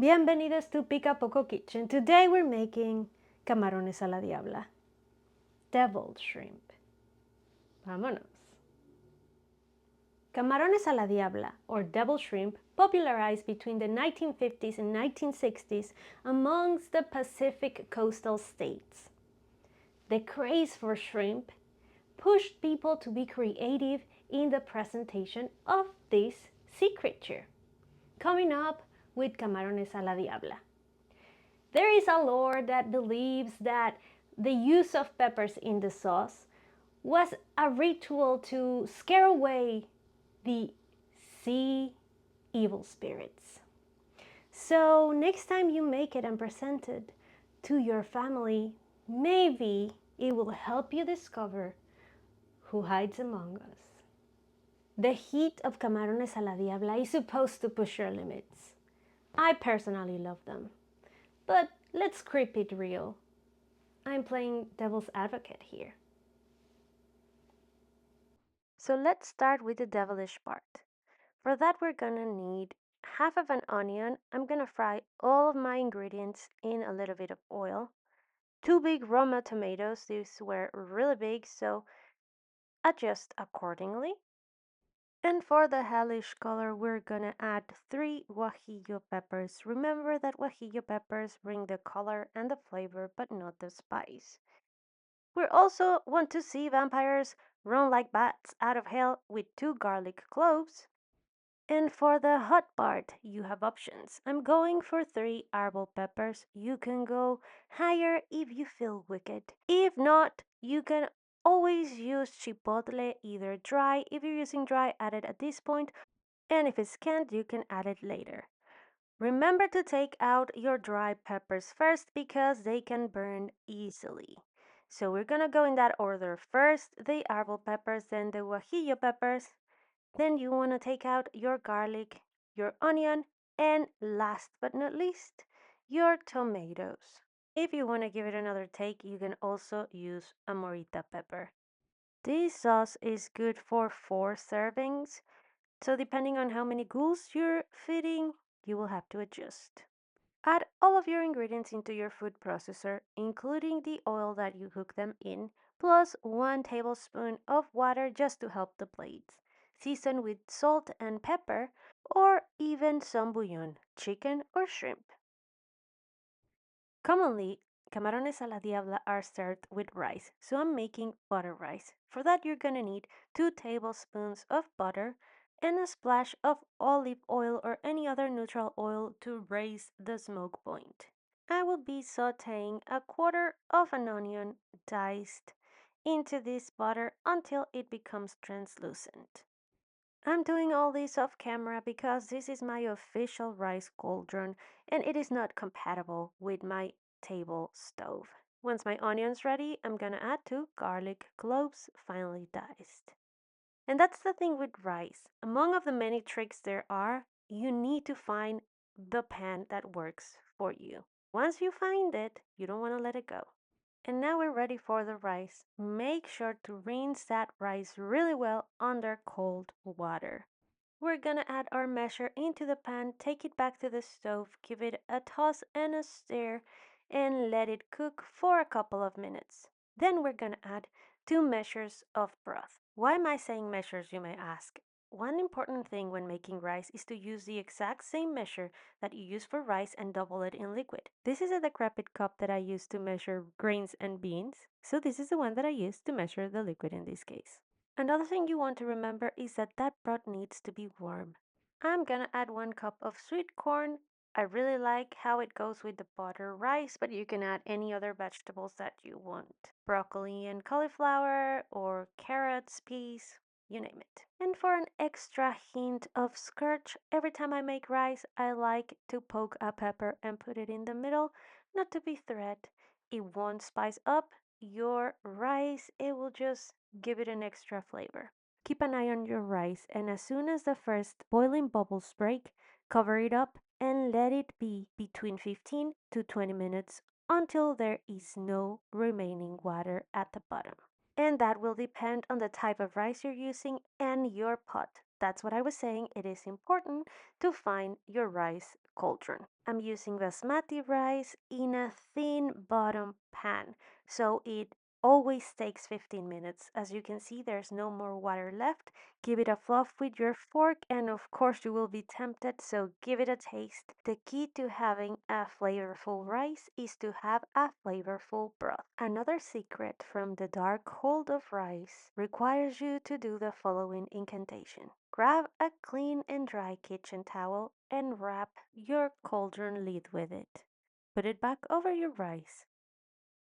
Bienvenidos to Pica Poco Kitchen. Today we're making camarones a la diabla, deviled shrimp. Vámonos. Camarones a la diabla, or deviled shrimp, popularized between the 1950s and 1960s amongst the Pacific coastal states. The craze for shrimp pushed people to be creative in the presentation of this sea creature. Coming up with camarones a la diabla. There is a lore that believes that the use of peppers in the sauce was a ritual to scare away the sea evil spirits. So next time you make it and present it to your family, maybe it will help you discover who hides among us. The heat of camarones a la diabla is supposed to push your limits. I personally love them. But let's keep it real. I'm playing devil's advocate here. So let's start with the devilish part. For that we're gonna need half of an onion. I'm gonna fry all of my ingredients in a little bit of oil. 2 big Roma tomatoes. These were really big, so adjust accordingly. And for the hellish color, we're gonna add 3 Guajillo peppers. Remember that Guajillo peppers bring the color and the flavor, but not the spice. We also want to see vampires run like bats out of hell with 2 garlic cloves. And for the hot part, you have options. I'm going for 3 Árbol peppers. You can go higher if you feel wicked. If not, you can always use chipotle, either dry. If you're using dry, add it at this point. And if it's canned, you can add it later. Remember to take out your dry peppers first because they can burn easily. So we're gonna go in that order. First the Árbol peppers, then the Guajillo peppers. Then you wanna take out your garlic, your onion, and last but not least, your tomatoes. If you wanna give it another take, you can also use a morita pepper. This sauce is good for 4 servings, so depending on how many ghouls you're feeding, you will have to adjust. Add all of your ingredients into your food processor, including the oil that you cook them in, plus 1 tablespoon of water just to help the blades. Season with salt and pepper, or even some bouillon, chicken or shrimp. Commonly, camarones a la diabla are served with rice, so I'm making butter rice. For that, you're gonna need 2 tablespoons of butter and a splash of olive oil or any other neutral oil to raise the smoke point. I will be sauteing a quarter of an onion diced into this butter until it becomes translucent. I'm doing all this off camera because this is my official rice cauldron and it is not compatible with my table stove. Once my onion's ready, I'm gonna add 2 garlic cloves finely diced. And that's the thing with rice. Among of the many tricks there are, you need to find the pan that works for you. Once you find it, you don't want to let it go. And now we're ready for the rice. Make sure to rinse that rice really well under cold water. We're gonna add our measure into the pan, take it back to the stove, give it a toss and a stir, and let it cook for a couple of minutes. Then we're gonna add 2 measures of broth. Why am I saying measures, you may ask? One important thing when making rice is to use the exact same measure that you use for rice and double it in liquid. This is a decrepit cup that I use to measure grains and beans, so this is the one that I use to measure the liquid in this case. Another thing you want to remember is that broth needs to be warm. I'm gonna add 1 cup of sweet corn. I really like how it goes with the butter rice, but you can add any other vegetables that you want. Broccoli and cauliflower, or carrots, peas, you name it. And for an extra hint of scorch, every time I make rice, I like to poke a pepper and put it in the middle, not to be threat. It won't spice up your rice, it will just give it an extra flavor. Keep an eye on your rice, and as soon as the first boiling bubbles break, cover it up and let it be between 15 to 20 minutes until there is no remaining water at the bottom. And that will depend on the type of rice you're using and your pot. That's what I was saying. It is important to find your rice cauldron. I'm using basmati rice in a thin bottom pan, so it always takes 15 minutes. As you can see, there's no more water left. Give it a fluff with your fork, and of course, you will be tempted, so give it a taste. The key to having a flavorful rice is to have a flavorful broth. Another secret from the dark hold of rice requires you to do the following incantation. Grab a clean and dry kitchen towel and wrap your cauldron lid with it. Put it back over your rice.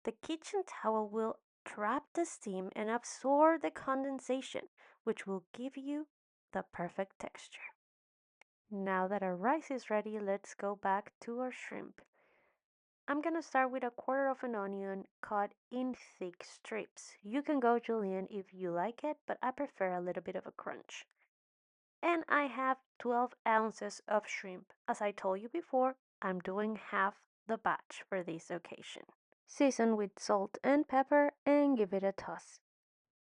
The kitchen towel will trap the steam and absorb the condensation, which will give you the perfect texture. Now that our rice is ready, let's go back to our shrimp. I'm gonna start with a quarter of an onion cut in thick strips. You can go julienne if you like it, but I prefer a little bit of a crunch. And I have 12 ounces of shrimp. As I told you before, I'm doing half the batch for this occasion. Season with salt and pepper and give it a toss.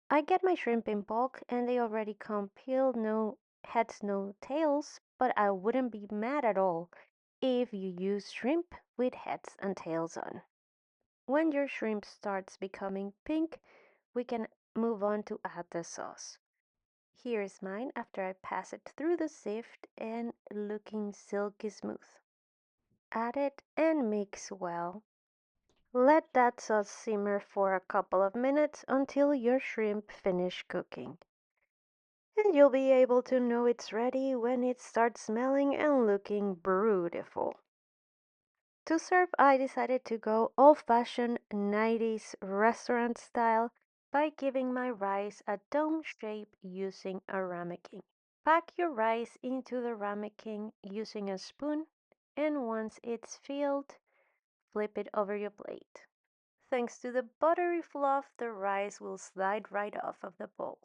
I get my shrimp in bulk and they already come peeled, no heads, no tails, but I wouldn't be mad at all if you use shrimp with heads and tails on. When your shrimp starts becoming pink, we can move on to add the sauce. Here is mine after I pass it through the sieve and looking silky smooth. Add it and mix well. Let that sauce simmer for a couple of minutes until your shrimp finish cooking. And you'll be able to know it's ready when it starts smelling and looking beautiful. To serve, I decided to go old-fashioned 90s restaurant style by giving my rice a dome shape using a ramekin. Pack your rice into the ramekin using a spoon, and once it's filled, flip it over your plate. Thanks to the buttery fluff, the rice will slide right off of the bowl.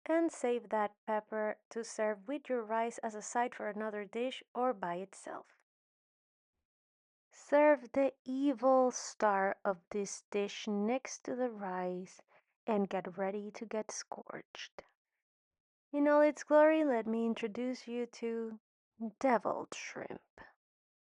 And save that pepper to serve with your rice as a side for another dish or by itself. Serve the evil star of this dish next to the rice and get ready to get scorched. In all its glory, let me introduce you to deviled shrimp.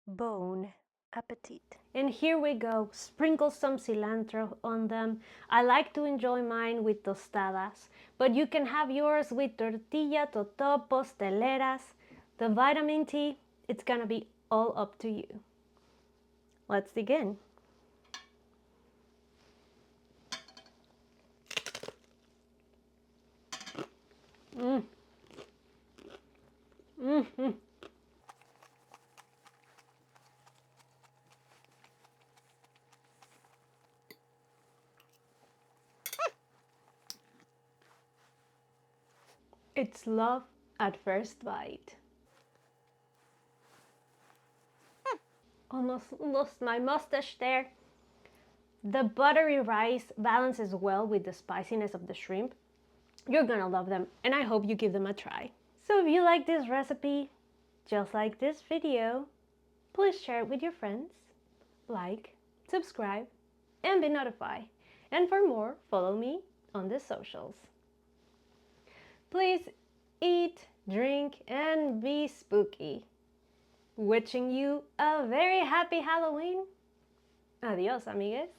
Bon appetit. And here we go. Sprinkle some cilantro on them. I like to enjoy mine with tostadas, but you can have yours with tortilla, totopos, teleras. The vitamin T, it's gonna be all up to you. Let's dig in. Mm. Mm-hmm. It's love at first bite. Almost lost my mustache there. The buttery rice balances well with the spiciness of the shrimp. You're gonna love them, and I hope you give them a try. So if you like this recipe, just like this video, please share it with your friends, like, subscribe, and be notified. And for more, follow me on the socials. Please eat, drink, and be spooky. Wishing you a very happy Halloween. Adios, amigues.